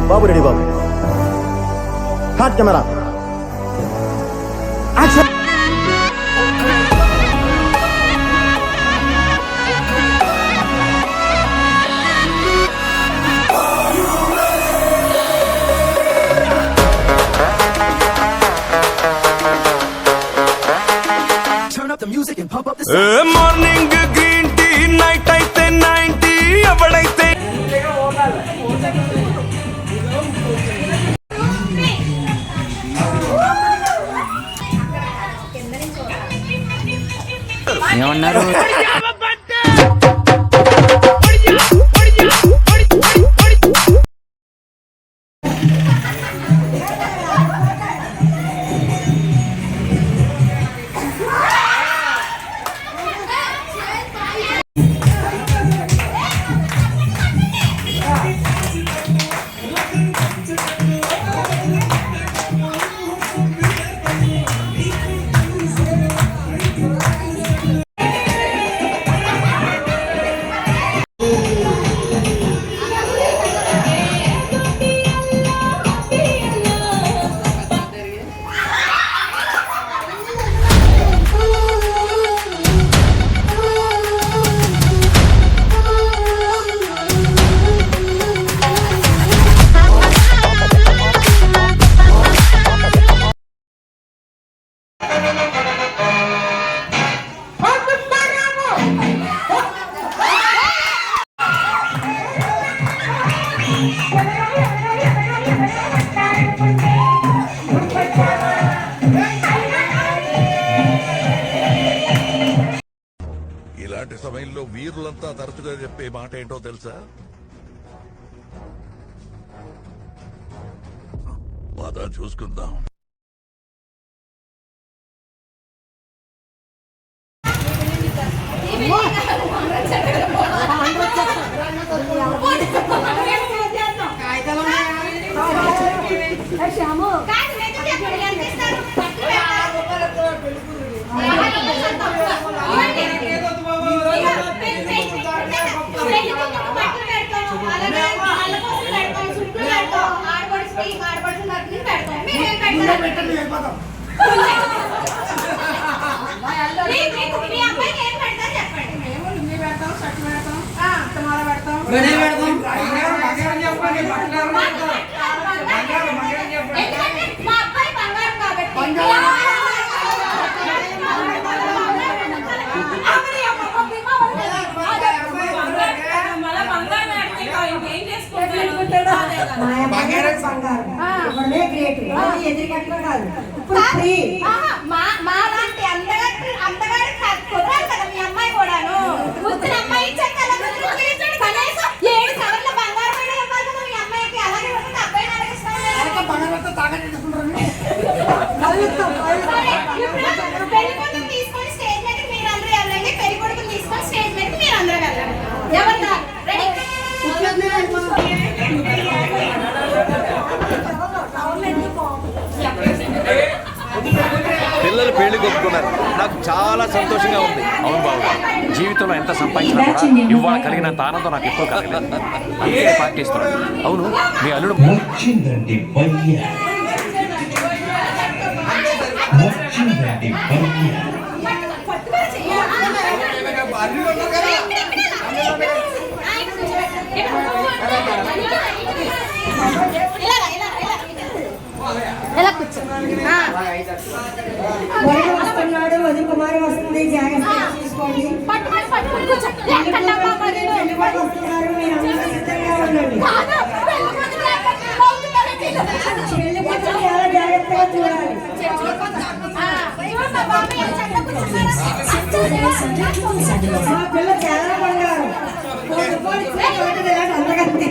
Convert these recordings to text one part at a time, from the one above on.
బాబు ready బాబు. Hot camera action. Morning green tea, night అయితే 90. ఎవడైతే ఏమన్నారు? ఇలాంటి సమయంలో వీరులంతా తరచుగా చెప్పే మాట ఏంటో తెలుసా? పద చూసుకుందాం. మాలాంటి అందగాడు కుదరాలి కదా మీ అమ్మాయి కూడాను. ముద్దున అమ్మాయి కనీసం 7 సవర్ల బంగారం అయినా ఇవ్వాలి కదా మీ అమ్మాయికి. అలాగే ఉంటుంది అబ్బాయిని అడిగిస్తాం. పెళ్లి కొడుకుని తీసుకొని స్టేజ్ మీద మీరు అందరూ వెళ్ళండి. పెళ్లి కొడుకుని తీసుకొని స్టేజ్ మీద మీరు అందరూ వెళ్ళండి. ఎవరు రెడీ? పిల్లలు పెళ్లి కొట్టుకున్నారు. నాకు చాలా సంతోషంగా ఉంది. అవును బాబు, జీవితంలో ఎంత సంపాదించినా కూడా ఇవాళ కలిగినంత ఆనందం నాకు ఎక్కువ కలగలేదు. అందుకే పాటిస్తున్నాను. అవును, మీ అల్లుడు వచ్చిందండి బయ్య, వచ్చిందండి బయ్య. ఎలా కూర్చో. వస్తున్నాడు, వధు కుమారి వస్తుంది, జాగ్రత్త తీసుకోండి. వస్తున్నారు, మీరు అందరూ సిద్ధంగా ఉండండి. పెళ్లి కూతురు చాలా జాగ్రత్తగా చూడాలి. మా పిల్ల చాలా బంగారు. అందగత్తి.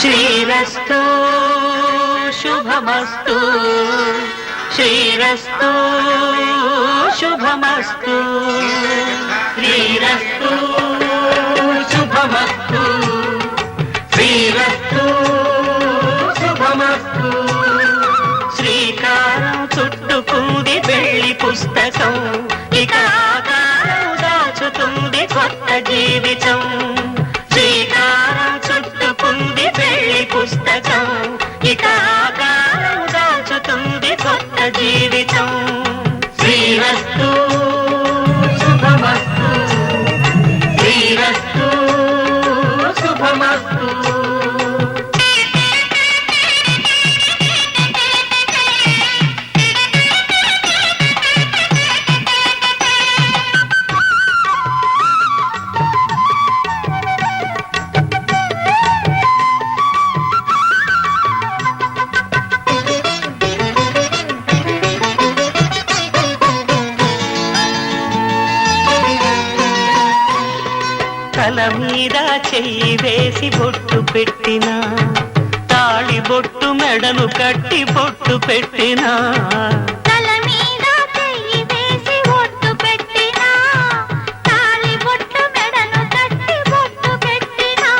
శ్రీరస్తు శుభమస్తు శ్రీరస్తు శుభమస్తు శ్రీరస్తు శుభమస్తు శ్రీరస్తు శుభమస్తు శ్రీకారం చుట్టుకుంది పెళ్లి పుస్తకం ఇక ఆకారం దాచుతుంది కొత్త జీవితం శ్రీకారం చుట్టుకుంది పెళ్లి పుస్తకం ఇక ఆకారం దాచుతుంది కొత్త జీవితం శ్రీరస్తు శుభమస్తు శ్రీరస్తు శుభమస్తు తల మీద చెయ్యి వేసి బొట్టు పెట్టినా తాళి బొట్టు మెడను కట్టి బొట్టు పెట్టినా తల మీద చెయ్యి వేసి బొట్టు పెట్టినా తాళి బొట్టు మెడను కట్టి బొట్టు పెట్టినా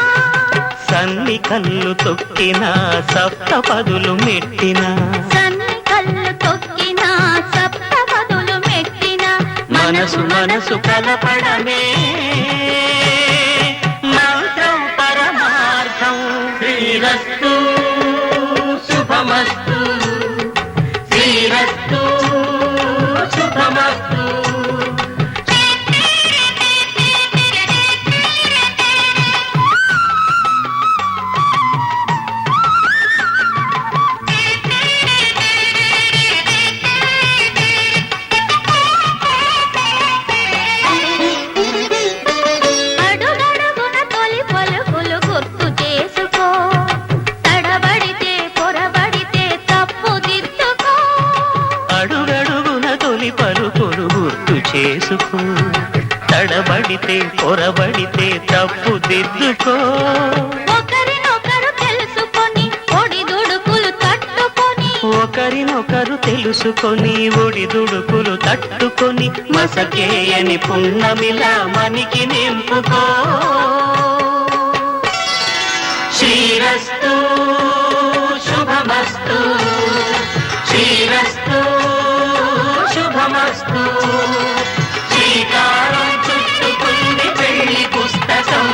సన్ని కళ్ళు తొక్కినా సప్త పదులు మెట్టినా సన్ని కళ్ళు తొక్కినా సప్త పదులు మెట్టినా మనసు మనసు కలపడమే మంత్రం పరమార్థం శ్రీరస్తు శుభమస్తు శ్రీరస్తు శుభమస్తు అడుగడుగున తొలి పలుకులు గుర్తు చేసుకో తడబడితే పొరబడితే తప్పు దిద్దుకో అడుగడుగున తొలి పలుకులు గుర్తు చేసుకో తడబడితే పొరబడితే తప్పు దిద్దుకో ఒకరినొకరు తెలుసుకొని ఒడిదుడుకులు తట్టుకొని ఒకరినొకరు తెలుసుకొని ఒడిదుడుకులు తట్టుకొని మసకేయని పున్నమిలా మనికి నింపుకో శ్రీరస్తు శుభమస్తు శ్రీరస్తు శుభమస్తు శ్రీకారం చుట్టుకుంది పెళ్లి పుస్తకం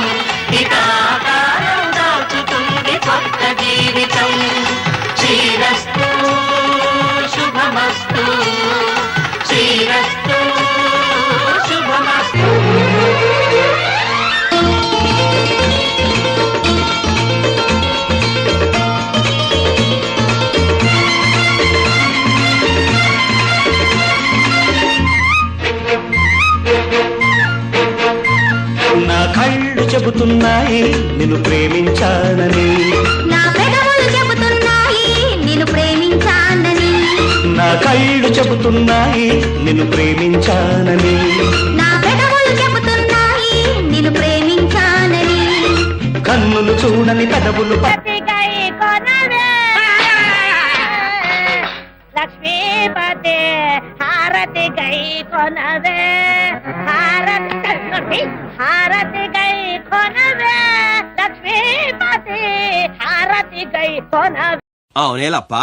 ఇక ఆకారం దాచుతుంది కొత్త జీవితం శ్రీరస్తు శుభమస్తు శ్రీరస్తు శుభమస్తు నా కళ్ళు చెబుతున్నాయి నిన్ను ప్రేమించానని నా పెదవులు చెబుతున్నాయి నిన్ను ప్రేమించానని నా కళ్ళు చెబుతున్నాయి నిన్ను ప్రేమించానని నా పెదవులు చెబుతున్నాయి నిన్ను ప్రేమించానని కన్నులు చూడని పెదవులు లక్ష్మీపతి హారతి గై కొనవే హారతి గై కొనవే లక్ష్మీపతి హారతి గై కొనవే అవునేలప్ప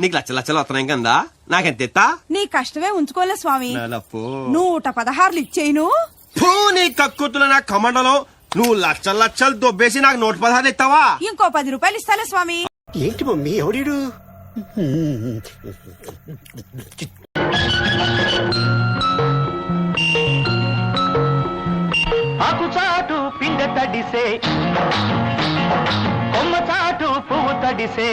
నీకు లచ్చలు వస్తున్నాయి కదా నాకెంత ఎత్తా నీ కష్టమే ఉంచుకోలే స్వామి 116 ఇచ్చేను నీ కక్కుతుల నా కమండలం నువ్వు లచ్చలు దొబ్బేసి నాకు 116 ఇస్తావా ఇంకో 10 రూపాయలు ఇస్తాలే స్వామి. ఏంటి మమ్మీ ఎవడీడు ఆకుచాటు పిండ తడిసే కొమ్మ చాటు పువ్వు తడిసే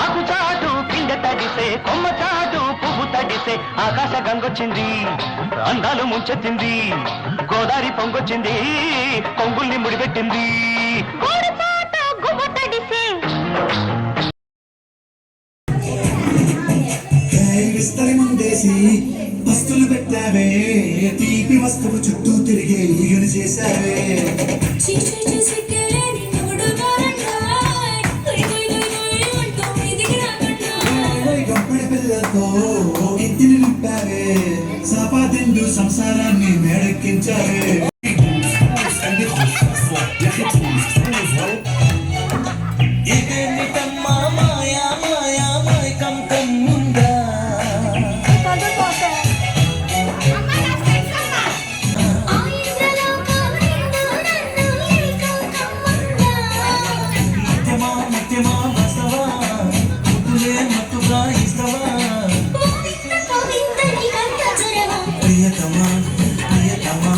ఆకుచాటు పిండ తడిసే కొమ్మ చాటు పువ్వు తడిసే ఆకాశ గంగొచ్చింది అందాలు ముంచెత్తింది గోదావరి పొంగొచ్చింది కొంగుల్ని ముడిపెట్టింది గువ్వ తడిసే విస్తరి ముందేసి వస్తువులు పెట్టావే తీపి వస్తువు చుట్టూ తిరిగే ఈగను చేశావే చిచి చిసి కేలి నోడుగా ముంచావే ఇదేమిటమ్మా మాయా మాయా మైకం కమ్ముందా నిత్యమా నిత్యమా వస్తవా ముద్దులే మత్తుగా ఇస్తవా ప్రియతమా ప్రియతమా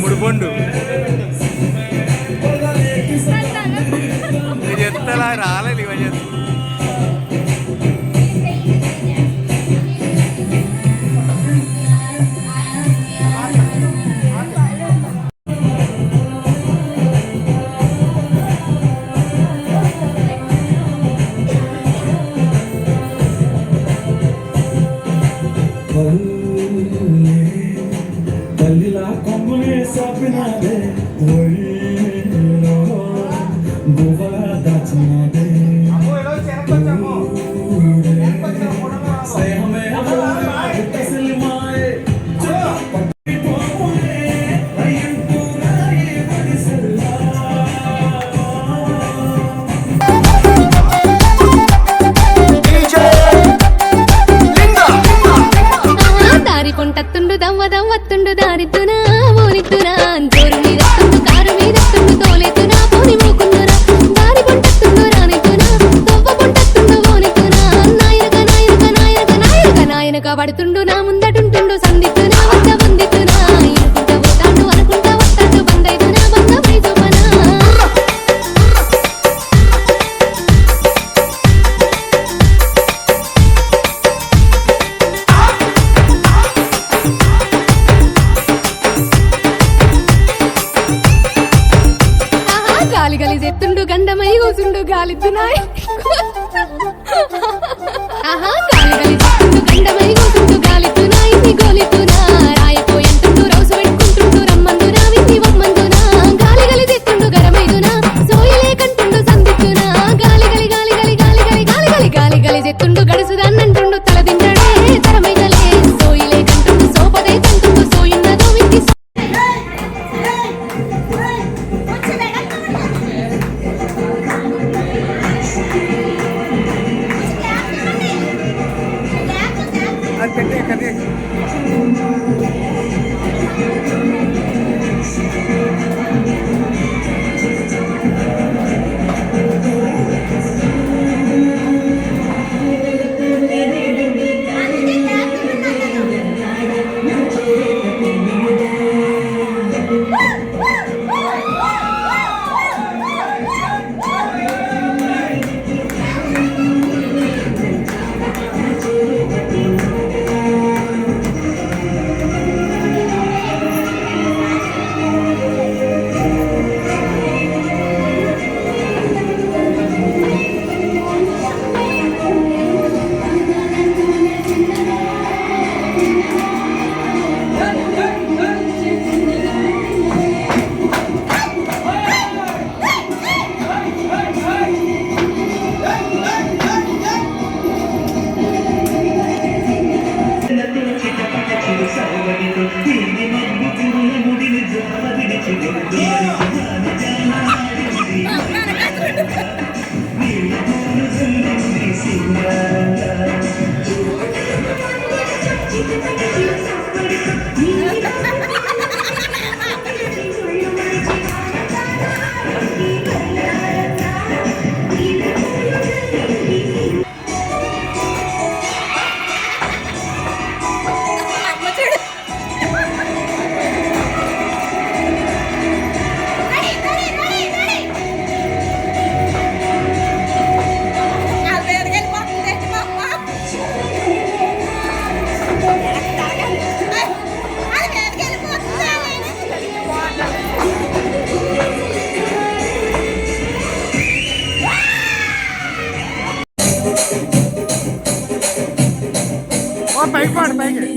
ముడిపండు చెప్తా రాలేదు ఇవన్నీ తల్లిలా కొంగులే సాపినాదే గువ్వలా దాచినాదే స్నేహమే అసలు మాయే దారి కొంటత్తుండు దవ్వ దవ్వత్తుండు దారిద్దునా ఊరిద్దునా జోరు మీద కారు మీద తోలేతునా పోని మూకుందురా దారి కొంటత్తుండు రానిద్దునా దవ్వ కొంటత్తుండు ఓనిద్దునా నాయనక నాయనక నాయనక నాయనక నాయనక పడుతుండు నా ముందటుంటుండు సందిద్దునా వద్ద వందిద్దునా ఇరుకుంట పోతాండు అనుకుంటా వస్తాడు బందైదునా బంద ప్రైజుమనా కూర్చుండు గాలిద్దునాయ్ ఆహా గాలి గాలి చెట్టు గండమై కూర్చుండు గాలిద్దునాయ్ నీ గోలిద్దునా రాయపోయంటుండు రౌసు పెట్టుకుంటుండు రమ్మందునా విన్ని వమ్మందునా గాలి గాలి చెట్టుండు గరమైదునా సోయలే కంటుండు సందిద్దునా గాలి గాలి గాలి గాలి గాలి గాలి గాలి గాలి గాలి గాలి చెట్టుండు గడుసుదాన్నంటుండు తల తింటాడే తరమైదలే సోయలే కంటుండు సోపదే కంటుండు సోయున్నదో విన్ని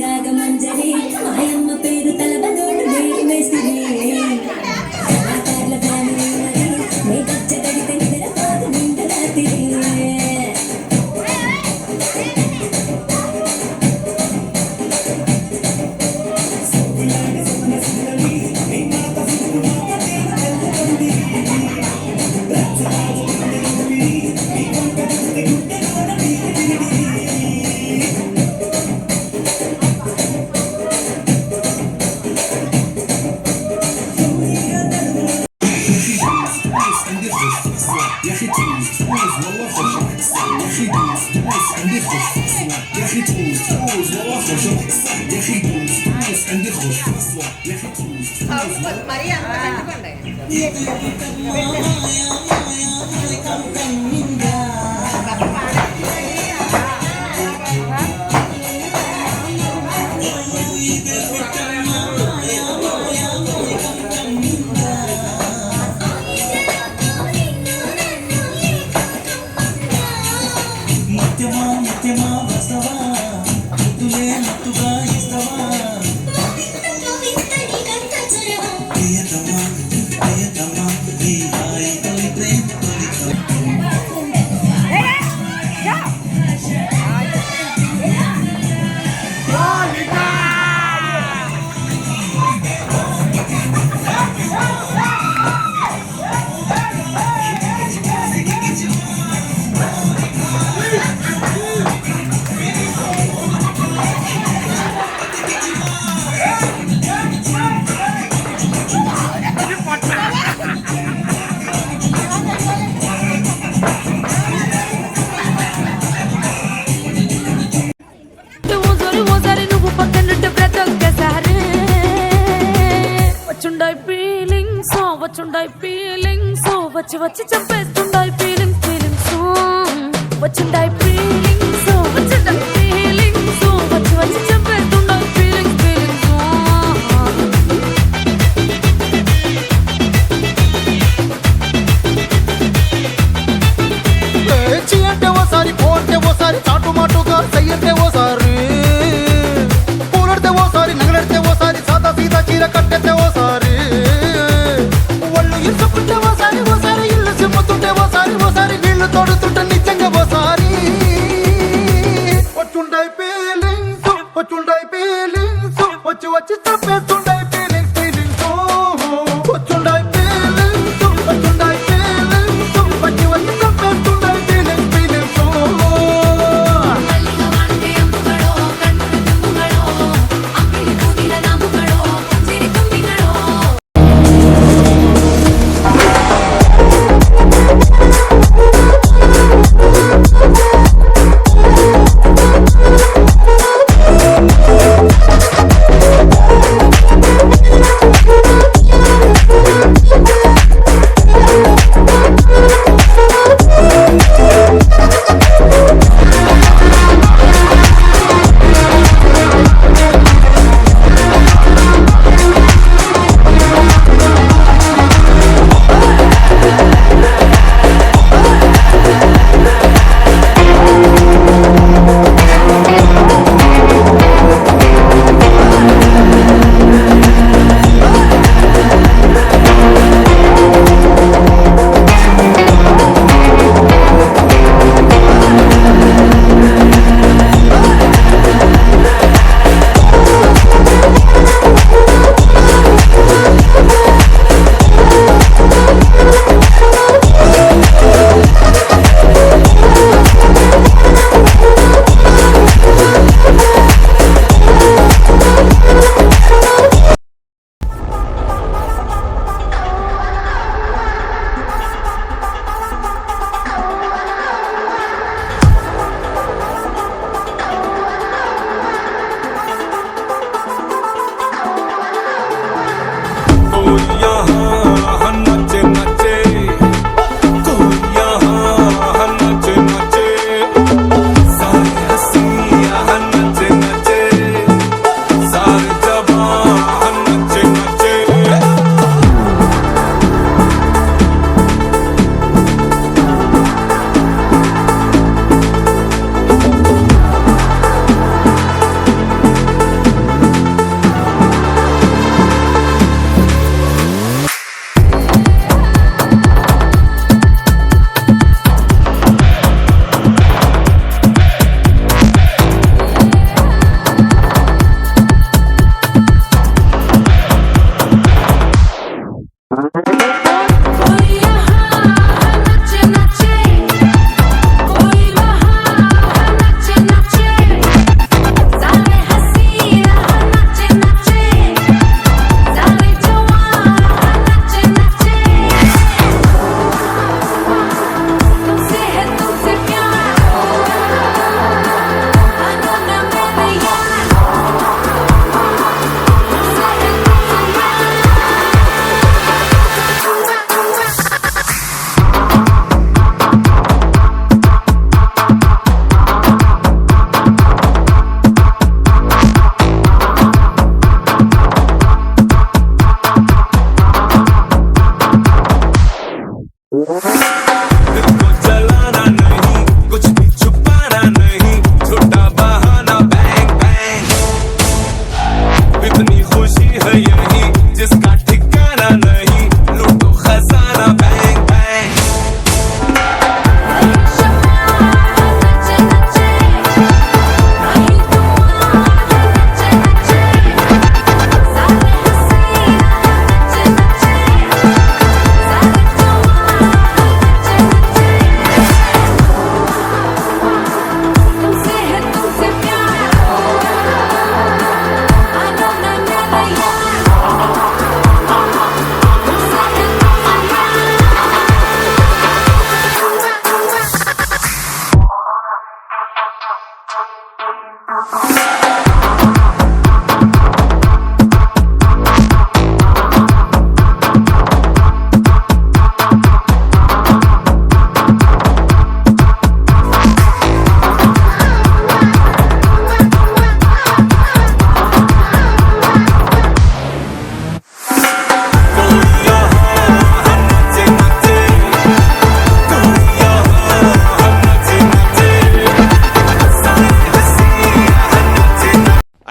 రాగమంజరి మాయమ్మ పేరు తలబనోడు వేడి మేసిరి కళాకారుల ఫ్యామిలీ నే కచ్చగడితే నిద్రపోదు నిండు రాత్రి ముత్యమా వస్తవా ముద్దులే మత్తుగా ఇస్తవా ప్రియతమా ప్రియతమా ఈ హాయి తొలి ప్రేమ తొలి వచ్చుండాయి ఫీలింగ్స్ వచ్చి వచ్చి చంపేస్తుండాయి ఫీలింగ్స్ ఫీలింగ్స్ వచ్చుండాయి ఫీలింగ్స్ వచ్చుండాయి ఫీలింగ్స్ వచ్చి వచ్చి చంపేస్తుండాయి ఫీలింగ్స్ ఫీలింగ్స్ వచ్చి వచ్చి చంపేస్తుండే ఫీలింగ్స్ ఫీలింగ్స్ వచ్చుండే ఫీలింగ్స్ వచ్చుండే ఫీలింగ్స్ వచ్చి వచ్చి చంపేస్తుండే ఫీలింగ్స్ ఫీలింగ్స్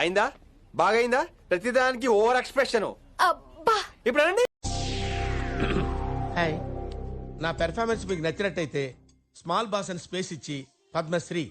అయిందా బాగైందా ప్రతిదానికి ఓవర్ ఎక్స్ప్రెషన్ ఇప్పుడు అనండి నా పెర్ఫార్మెన్స్ మీకు నచ్చినట్టయితే స్మాల్ బాస్ అని స్పేస్ ఇచ్చి పద్మశ్రీ